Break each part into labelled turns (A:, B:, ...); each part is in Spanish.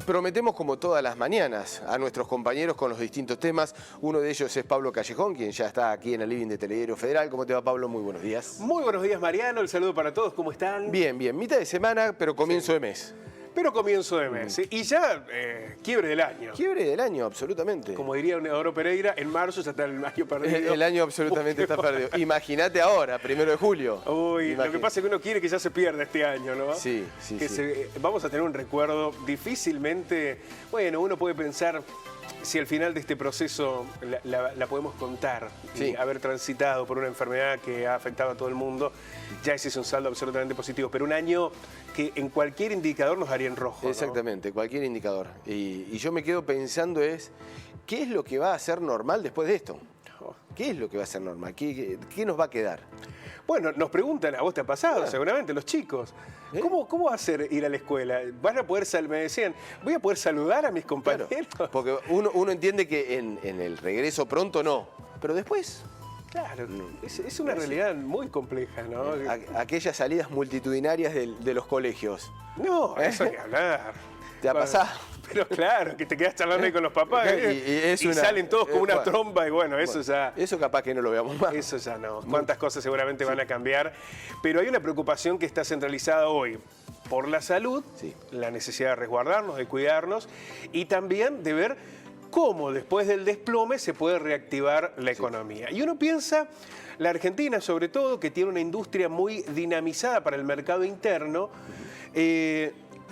A: Prometemos como todas las mañanas a nuestros compañeros con los distintos temas. Uno de ellos es Pablo Callejón, quien ya está aquí en el living de Telediario Federal. ¿Cómo te va, Pablo? Muy buenos días.
B: Muy buenos días, Mariano. El saludo para todos. ¿Cómo están?
A: Bien, bien. Mitad de semana, pero comienzo de mes.
B: Pero comienzo de mes. Y ya quiebre del año.
A: Quiebre del año, absolutamente.
B: Como diría Neodoro Pereira, en marzo ya está el año perdido.
A: El año absolutamente está perdido. Imagínate ahora, 1 de julio.
B: Uy, lo que pasa es que uno quiere que ya se pierda este año, ¿no?
A: Sí, sí,
B: que
A: sí.
B: Vamos a tener un recuerdo difícilmente... Bueno, uno puede pensar si al final de este proceso la podemos contar.
A: Sí.
B: Y haber transitado por una enfermedad que ha afectado a todo el mundo, ya ese es un saldo absolutamente positivo. Pero un año que en cualquier indicador nos haría en rojo, ¿no?
A: Exactamente, cualquier indicador. Y yo me quedo pensando ¿qué es lo que va a ser normal después de esto? ¿Qué es lo que va a ser normal? ¿Qué nos va a quedar?
B: Bueno, nos preguntan, a vos te ha pasado seguramente, los chicos, ¿cómo va a ser ir a la escuela? ¿Van a poder me decían, voy a poder saludar a mis compañeros?
A: Claro, porque uno entiende que en el regreso pronto no, pero después...
B: Claro, es una realidad muy compleja, ¿no?
A: Aquellas salidas multitudinarias de los colegios.
B: No, eso hay que hablar.
A: ¿Te ha pasado?
B: Pero claro, que te quedas charlando ahí con los papás y salen todos con una tromba y bueno, eso ya...
A: Eso capaz que no lo veamos más.
B: Eso ya no. Cuántas cosas seguramente van a cambiar. Pero hay una preocupación que está centralizada hoy por la salud, la necesidad de resguardarnos, de cuidarnos y también de ver cómo después del desplome se puede reactivar la economía. Y uno piensa, la Argentina sobre todo, que tiene una industria muy dinamizada para el mercado interno,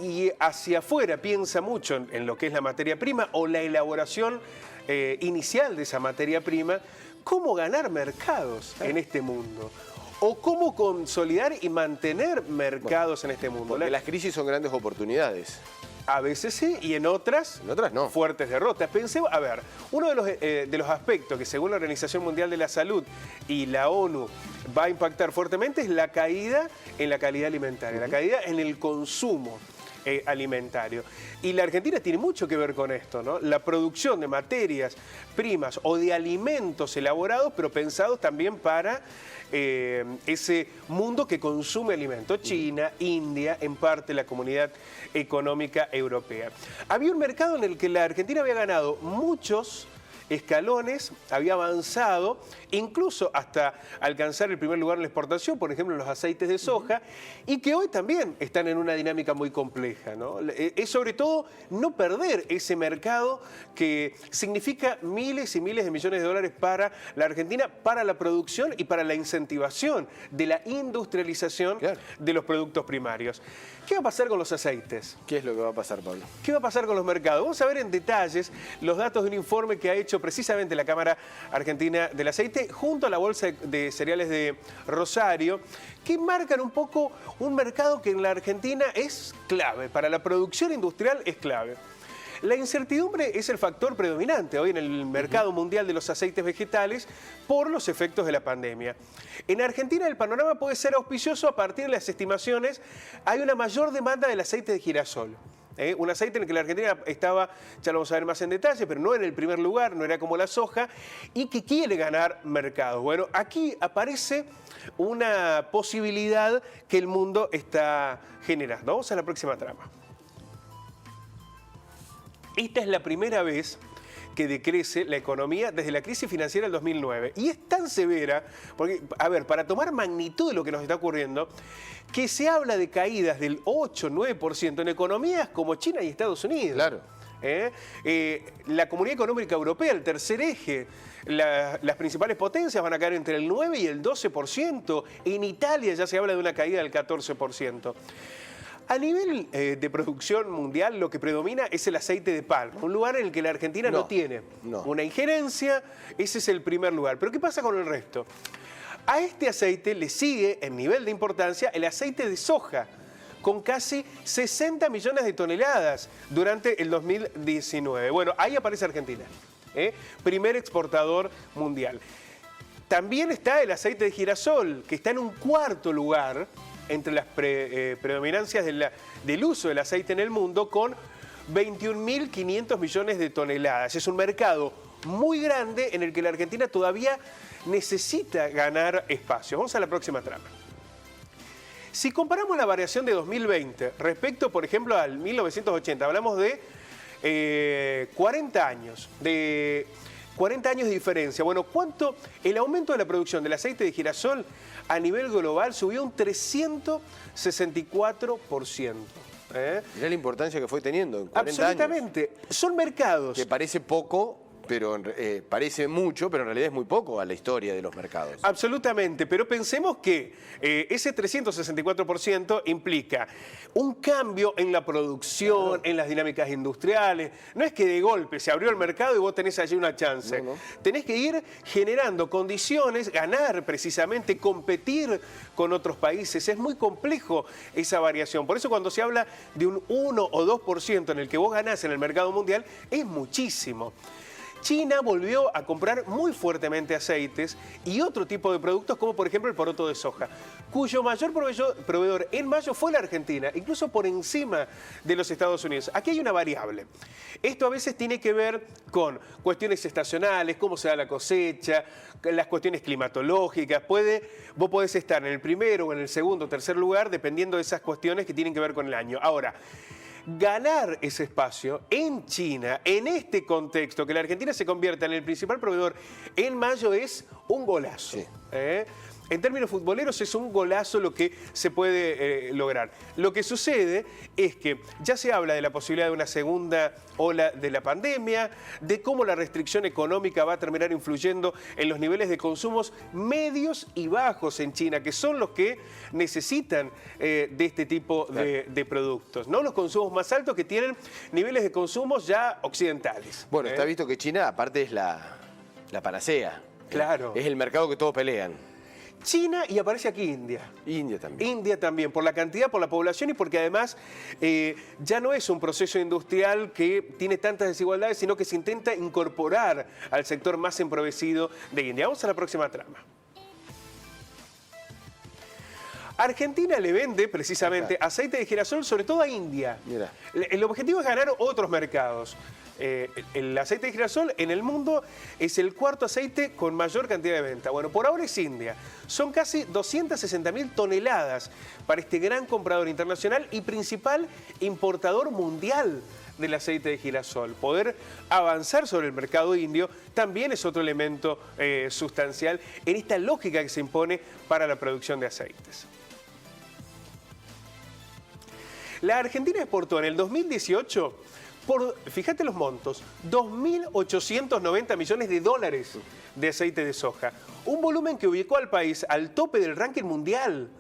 B: y hacia afuera piensa mucho en lo que es la materia prima o la elaboración inicial de esa materia prima, cómo ganar mercados en este mundo. O cómo consolidar y mantener mercados en este mundo.
A: Porque las crisis son grandes oportunidades.
B: A veces sí, y en otras
A: no.
B: Fuertes derrotas. Pensé, a ver, uno de los aspectos que según la Organización Mundial de la Salud y la ONU va a impactar fuertemente es la caída en la calidad alimentaria, la caída en el consumo alimentario. Y la Argentina tiene mucho que ver con esto, ¿no? La producción de materias primas o de alimentos elaborados, pero pensados también para ese mundo que consume alimentos. China, India, en parte la Comunidad Económica Europea. Había un mercado en el que la Argentina había ganado muchos escalones, había avanzado, incluso hasta alcanzar el primer lugar en la exportación, por ejemplo, en los aceites de soja, y que hoy también están en una dinámica muy compleja, ¿no? Es sobre todo no perder ese mercado que significa miles y miles de millones de dólares para la Argentina, para la producción y para la incentivación de la industrialización de los productos primarios. ¿Qué va a pasar con los aceites?
A: ¿Qué es lo que va a pasar, Pablo?
B: ¿Qué va a pasar con los mercados? Vamos a ver en detalles los datos de un informe que ha hecho precisamente la Cámara Argentina del Aceite junto a la Bolsa de Cereales de Rosario, que marcan un poco un mercado que en la Argentina es clave, para la producción industrial es clave. La incertidumbre es el factor predominante hoy en el mercado mundial de los aceites vegetales por los efectos de la pandemia. En Argentina el panorama puede ser auspicioso a partir de las estimaciones. Hay una mayor demanda del aceite de girasol. Un aceite en el que la Argentina estaba, ya lo vamos a ver más en detalle, pero no en el primer lugar, no era como la soja, y que quiere ganar mercados. Bueno, aquí aparece una posibilidad que el mundo está generando. Vamos a la próxima trama. Esta es la primera vez que decrece la economía desde la crisis financiera del 2009. Y es tan severa, porque, a ver, para tomar magnitud de lo que nos está ocurriendo, que se habla de caídas del 8-9% en economías como China y Estados Unidos.
A: Claro.
B: La Comunidad Económica Europea, el tercer eje, las principales potencias van a caer entre el 9 y el 12%. En Italia ya se habla de una caída del 14%. A nivel de producción mundial, lo que predomina es el aceite de palma, un lugar en el que la Argentina no tiene una injerencia, ese es el primer lugar. Pero ¿qué pasa con el resto? A este aceite le sigue, en nivel de importancia, el aceite de soja, con casi 60 millones de toneladas durante el 2019. Bueno, ahí aparece Argentina, primer exportador mundial. También está el aceite de girasol, que está en un cuarto lugar entre las predominancias del uso del aceite en el mundo, con 21.500 millones de toneladas. Es un mercado muy grande en el que la Argentina todavía necesita ganar espacio. Vamos a la próxima trama. Si comparamos la variación de 2020 respecto, por ejemplo, al 1980, hablamos de 40 años de 40 años de diferencia. Bueno, ¿cuánto? El aumento de la producción del aceite de girasol a nivel global subió un 364%.
A: Mirá la importancia que fue teniendo en 40
B: Absolutamente.
A: años.
B: Son mercados.
A: Que parece poco, pero parece mucho, pero en realidad es muy poco a la historia de los mercados.
B: Absolutamente, pero pensemos que ese 364% implica un cambio en la producción, claro, en las dinámicas industriales. No es que de golpe se abrió el mercado y vos tenés allí una chance. No. Tenés que ir generando condiciones, ganar precisamente, competir con otros países. Es muy complejo esa variación. Por eso cuando se habla de un 1 o 2% en el que vos ganás en el mercado mundial, es muchísimo. China volvió a comprar muy fuertemente aceites y otro tipo de productos como por ejemplo el poroto de soja, cuyo mayor proveedor en mayo fue la Argentina, incluso por encima de los Estados Unidos. Aquí hay una variable. Esto a veces tiene que ver con cuestiones estacionales, cómo se da la cosecha, las cuestiones climatológicas. Vos podés estar en el primero o en el segundo o tercer lugar dependiendo de esas cuestiones que tienen que ver con el año. Ahora, ganar ese espacio en China, en este contexto, que la Argentina se convierta en el principal proveedor en mayo, es un golazo. Sí. En términos futboleros es un golazo lo que se puede lograr. Lo que sucede es que ya se habla de la posibilidad de una segunda ola de la pandemia, de cómo la restricción económica va a terminar influyendo en los niveles de consumos medios y bajos en China, que son los que necesitan de este tipo de productos, ¿no? Los consumos más altos que tienen niveles de consumos ya occidentales.
A: Bueno, está visto que China aparte es la panacea.
B: Claro.
A: Es el mercado que todos pelean.
B: China y aparece aquí India.
A: India también.
B: India también, por la cantidad, por la población y porque además ya no es un proceso industrial que tiene tantas desigualdades, sino que se intenta incorporar al sector más empobrecido de India. Vamos a la próxima trama. Argentina le vende precisamente aceite de girasol, sobre todo a India. Mira. El objetivo es ganar otros mercados. El aceite de girasol en el mundo es el cuarto aceite con mayor cantidad de venta. Bueno, por ahora es India. Son casi 260.000 toneladas para este gran comprador internacional y principal importador mundial del aceite de girasol. Poder avanzar sobre el mercado indio también es otro elemento sustancial en esta lógica que se impone para la producción de aceites. La Argentina exportó en el 2018, fíjate los montos, 2.890 millones de dólares de aceite de soja. Un volumen que ubicó al país al tope del ranking mundial,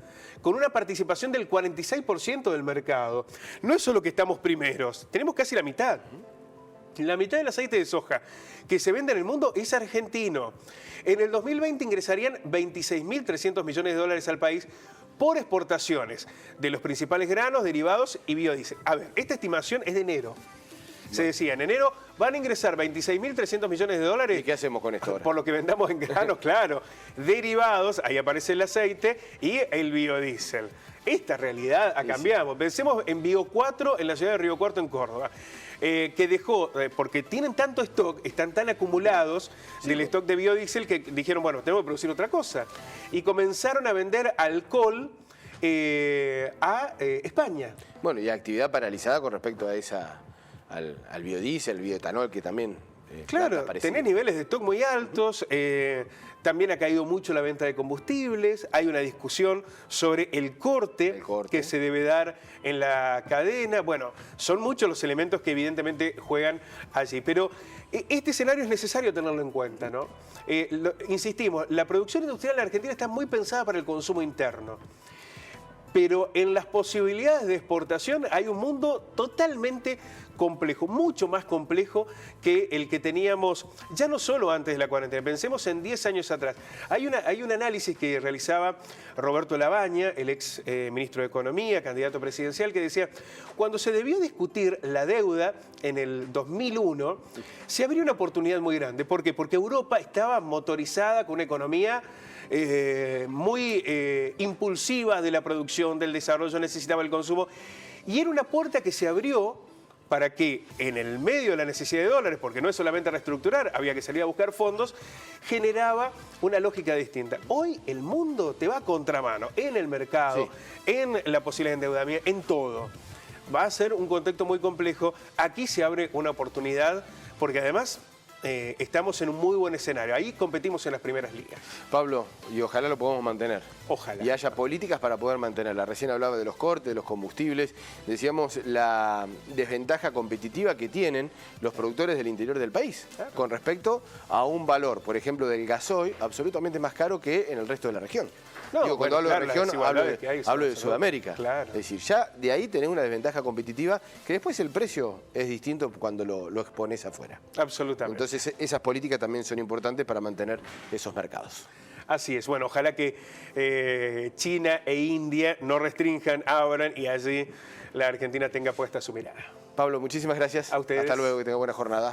B: con una participación del 46% del mercado. No es solo que estamos primeros, tenemos casi la mitad. La mitad del aceite de soja que se vende en el mundo es argentino. En el 2020 ingresarían 26.300 millones de dólares al país por exportaciones de los principales granos, derivados y biodiesel. A ver, esta estimación es de enero. Se decía, en enero van a ingresar 26.300 millones de dólares.
A: ¿Y qué hacemos con esto ahora?
B: Por lo que vendamos en granos, claro. Derivados, ahí aparece el aceite y el biodiesel. Esta realidad ha cambiado. Pensemos en Bio 4 en la ciudad de Río Cuarto, en Córdoba. Que dejó, porque tienen tanto stock, están tan acumulados del stock de biodiesel que dijeron, bueno, tenemos que producir otra cosa. Y comenzaron a vender alcohol a España.
A: Bueno, y actividad paralizada con respecto a al biodiesel, al bioetanol, que también...
B: Claro, tenés niveles de stock muy altos, también ha caído mucho la venta de combustibles, hay una discusión sobre el corte que se debe dar en la cadena. Bueno, son muchos los elementos que evidentemente juegan allí, pero este escenario es necesario tenerlo en cuenta, ¿no? Insistimos, la producción industrial en Argentina está muy pensada para el consumo interno. Pero en las posibilidades de exportación hay un mundo totalmente complejo, mucho más complejo que el que teníamos ya no solo antes de la cuarentena, pensemos en 10 años atrás. Hay un análisis que realizaba Roberto Labaña, el ex ministro de Economía, candidato presidencial, que decía, cuando se debió discutir la deuda en el 2001, se abrió una oportunidad muy grande. ¿Por qué? Porque Europa estaba motorizada con una economía muy impulsiva de la producción, del desarrollo, necesitaba el consumo, y era una puerta que se abrió para que en el medio de la necesidad de dólares, porque no es solamente reestructurar, había que salir a buscar fondos, generaba una lógica distinta. Hoy el mundo te va a contramano, en el mercado, en la posibilidad de endeudamiento, en todo. va a ser un contexto muy complejo. Aquí se abre una oportunidad, porque además estamos en un muy buen escenario. Ahí competimos en las primeras ligas.
A: Pablo, y ojalá lo podamos mantener.
B: Ojalá.
A: Y haya políticas para poder mantenerla. Recién hablaba de los cortes, de los combustibles. Decíamos la desventaja competitiva que tienen los productores del interior del país, claro, con respecto a un valor, por ejemplo, del gasoil, absolutamente más caro que en el resto de la región.
B: No,
A: digo, cuando
B: bueno,
A: hablo de región, hablo de Sudamérica.
B: Claro.
A: Es decir, ya de ahí tenés una desventaja competitiva que después el precio es distinto cuando lo expones afuera.
B: Absolutamente.
A: Entonces, esas políticas también son importantes para mantener esos mercados.
B: Así es. Bueno, ojalá que China e India no restrinjan, abran y allí la Argentina tenga puesta su mirada.
A: Pablo, muchísimas gracias.
B: A ustedes.
A: Hasta luego, que tenga buena jornada.